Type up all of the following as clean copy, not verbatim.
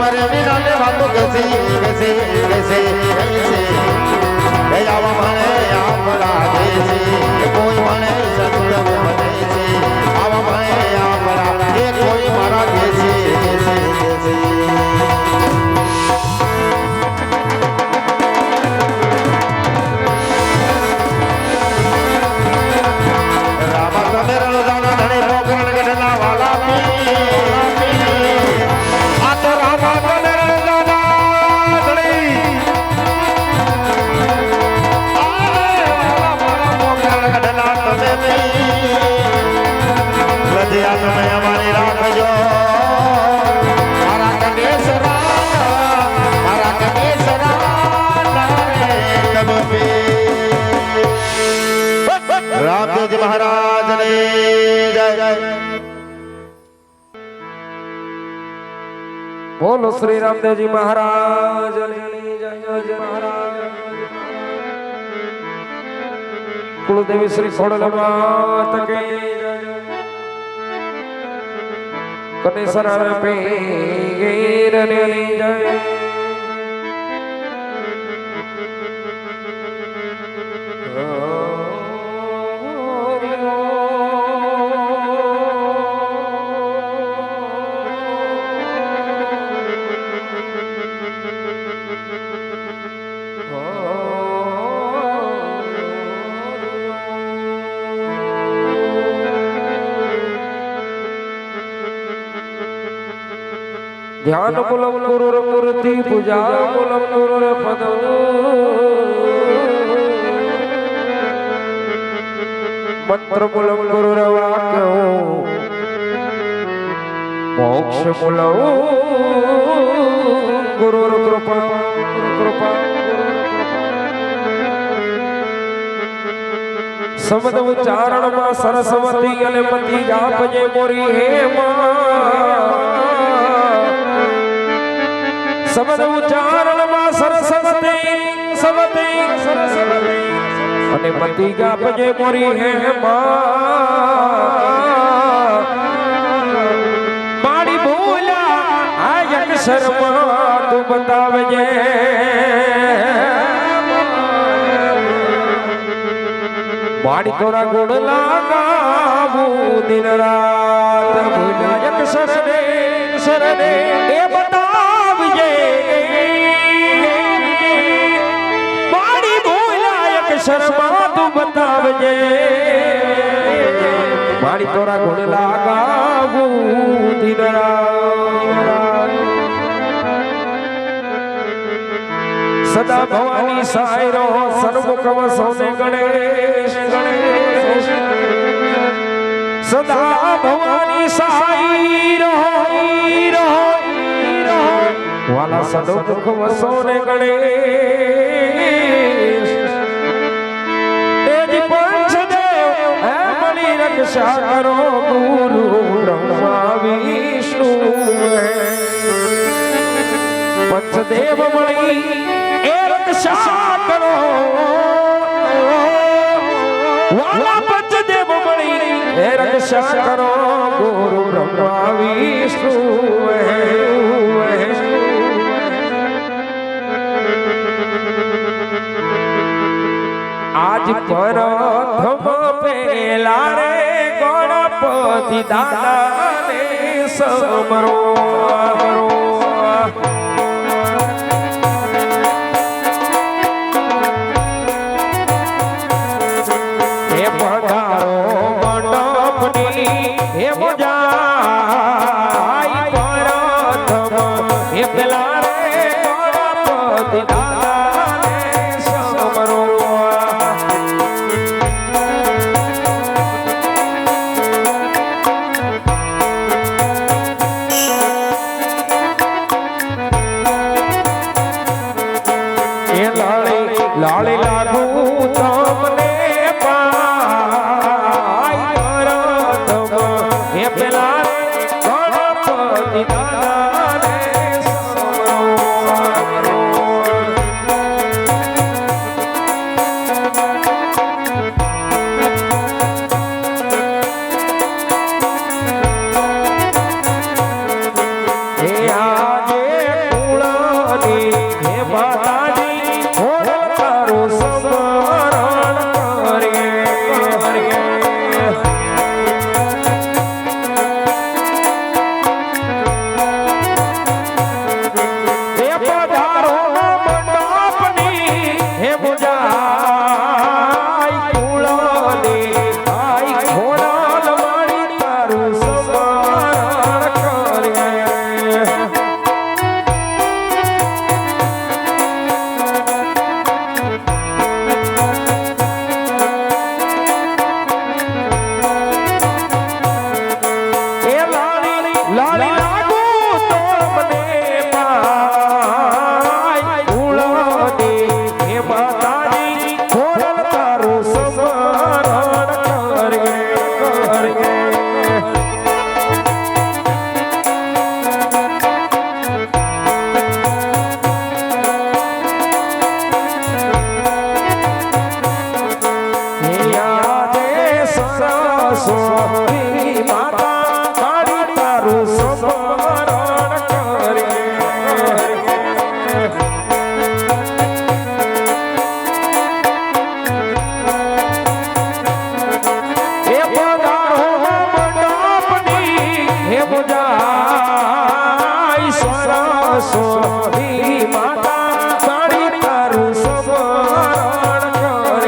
મારે વિનાને વાતો કેસે કેસે કેસે કેસે એ આવા મને આપણા દેશે કોઈ મને સત્ય બને છે આવા મને આપણા એ કોઈ મારા દેશે કેસે કેસે रामदेव महाराज ने जय बोलो श्री रामदेव जी महाराज जय जय महाराज कुलदेवी श्री खोडल मात के कनेसर पे जय ध्यान मूलम गुरुर मूर्ति पूजा मूलम गुरुर पद मंत्र मूलम गुरुर वाक्य मोक्ष मूलम गुरुर कृपा कृपा शब्द उच्चारण में सरस्वती अने मती जापजे मोरी हे शब्द उच्चारण में सरस्वती सरस्वती अने मती जापजे मोरी हे मारी भूला आयक शर्मा तू बतावजे मारी तोरा गुण लगावू दिन रात भूलायक शरणे शरणे ए बतावजे मारी भूलायक शर्मा तू बतावजे मारी तोरा गुण लगावू दिन रात सदा भवानी सायरो सर्वमुख वसोने गणेश गणेश सदा भवानी सायरो वाला सर्वमुख वसोने गणेश तेरी पंचदेव है मणि रक्षा करो गुरु ब्रह्मा विष्णु है पंचदेव मणि रक्षा करो वाला पंचदेव मणि रक्षा करो गुरु ब्रह्मा विष्णु आज प्रथम पेला रे गणपति दादा ने समरो સરસ્વતી માતા તારી તારું સ્મરણ કરીએ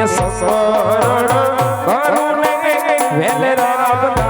સ્મરણ કરુને વેલ રામ